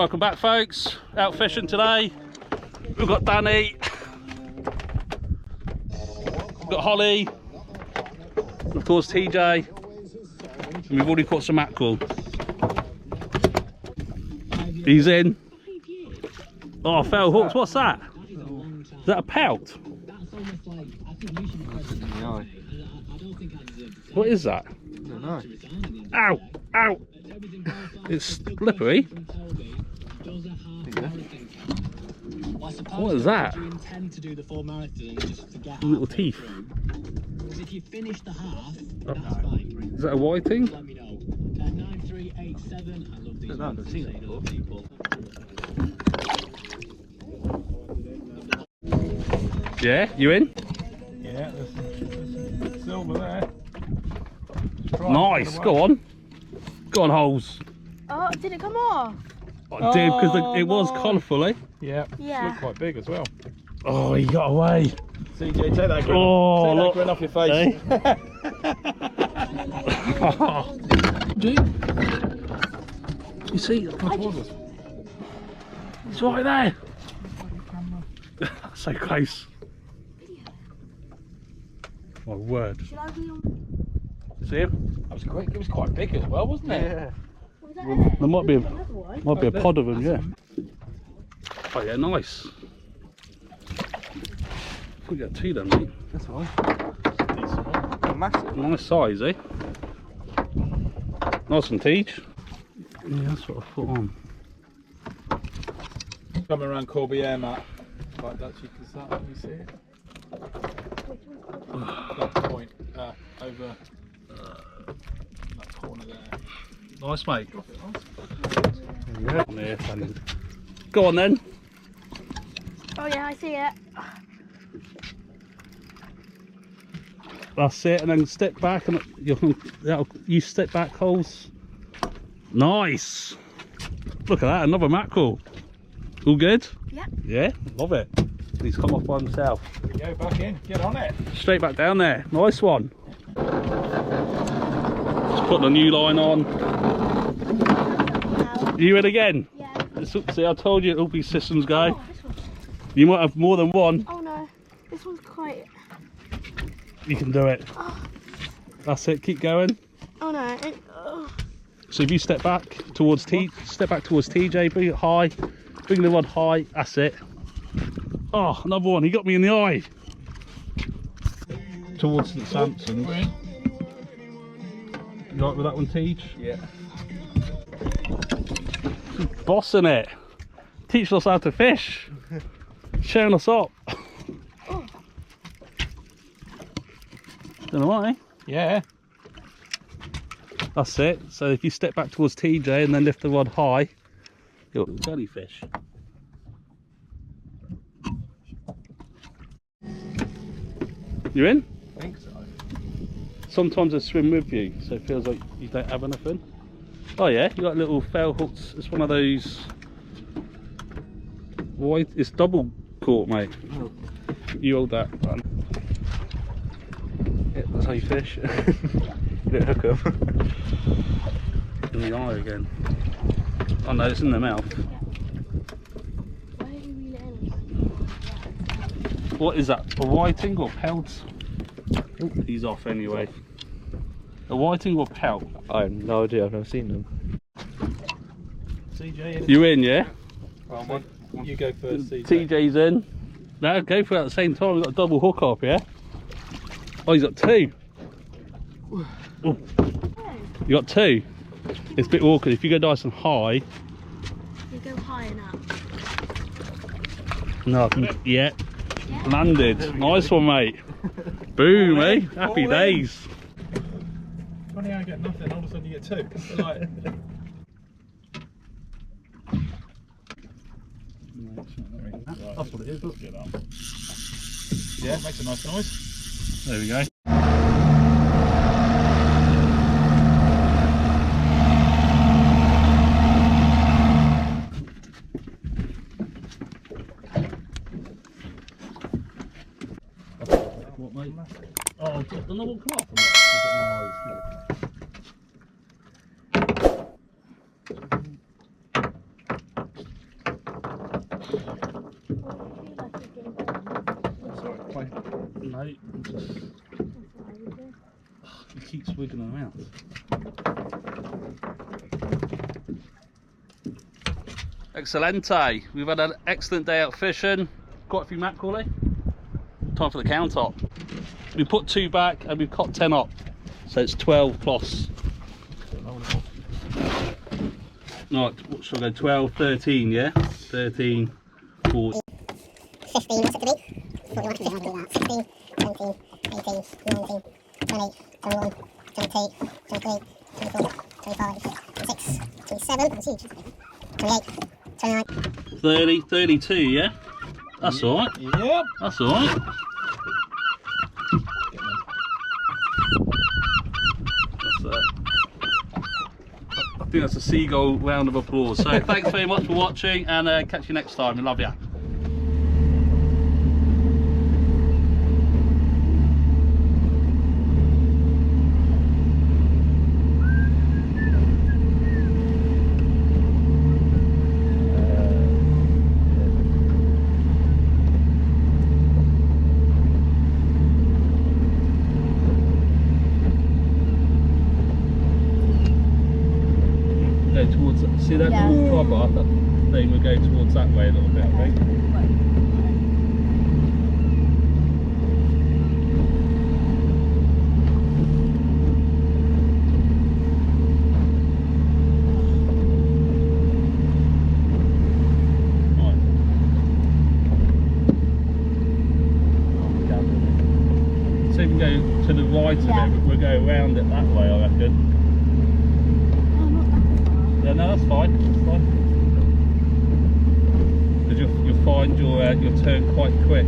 Welcome back, folks. Out fishing today. We've got Danny, we've got Hollie, and of course TJ, and we've already caught some mackerel. He's in. Oh, fell hooks. What's that? Is that a pout? What is that? I don't know. Ow! Ow! It's slippery. What is that? Little teeth. Is that a whiting? Yeah, you in? Yeah, there's silver there. Nice, go on. Go on, holes. Oh, did it come off? I did, because it was colourful, eh? Yeah, Yeah. looked quite big as well. Oh, he got away. CJ, take that grin, Oh, look. off your face. You see? It's right there. So close. My word. Should I be on? See him? That was great. It was quite big as well, wasn't it? Yeah. Was that it? There might be Another one? a pod of them, yeah. Oh yeah, nice. We got two then, mate. That's all right. Decent one. Massive. Nice size, eh? Nice one, Teach. Yeah, that's what I put on. Coming around Corbière, Matt. Like that, you can start. Let me see it. That point over that corner there. Nice, mate. Yeah, go on then. Oh yeah, I see it. That's it, and then step back, and you step back holes. Nice. Look at that, another mackerel. All good? Yeah. Yeah, love it. He's come off by himself. Go back in, get on it. Straight back down there. Nice one. Just putting a new line on. You in again? Yeah. See, I told you it'll be systems guy. Oh, this one's... You might have more than one. Oh no, this one's quite... You can do it. Oh, That's it. Keep going. oh no. Oh. So if you step back towards TJ, bring it high, bring the rod high. That's it. Oh, another one. He got me in the eye. Towards the Samsons. You right with that one, Teach? Yeah. Bossing it. Teaching us how to fish. Showing us up. Oh. Don't know why. Yeah. That's it. So if you step back towards TJ and then lift the rod high, you'll jellyfish. You in? I think so. Sometimes they swim with you, so it feels like you don't have anything. Oh yeah, you got little fail hooks. It's one of those white. It's double caught, mate. Oh. You hold that. Yeah, that's how you fish. You don't hook them. In the eye again. Oh no, it's in the mouth. Why did you reel it in? What is that? A whiting or pelt? He's off anyway. A whiting or pelt? I have no idea, I've never seen them. CJ, You in, yeah? well, you go first, CJ. TJ's in. No, go for it at the same time. We've got a double hook up, yeah? Oh, he's got two. Oh. You got two. It's a bit awkward. If you go nice and high. You go high and up. No, yeah. Landed. Nice one, mate. Boom, eh? Happy days. Funny how I get nothing, all of a sudden you get two. Like... That's what it is, look. Yeah, it makes a nice noise. There we go. What, mate? Oh, don't know what come off from that. keeps wiggling them out. Excelente. We've had an excellent day out fishing. Quite a few mackerel. Time for the count up. We put 2 back and we've caught 10 up. So it's 12 plus. Right, what should I go? 12, 13, yeah? 13, 14. 15, what's it to be? 41, 16, 17, 18, 19, 20, 21, 22, 23, 24, 25, 26, 27, that's huge, 28, 29. 30, 32, yeah? That's alright. Yep. That's alright. I think that's a seagull round of applause. So thanks very much for watching, and catch you next time. We love you. Go towards, see that little cobber? That thing will go towards that way a little bit, I think. Right. So if we go to the right of it, we'll go around it that way, I reckon. Yeah, no, that's fine. That's fine. Because you'll find your turn quite quick.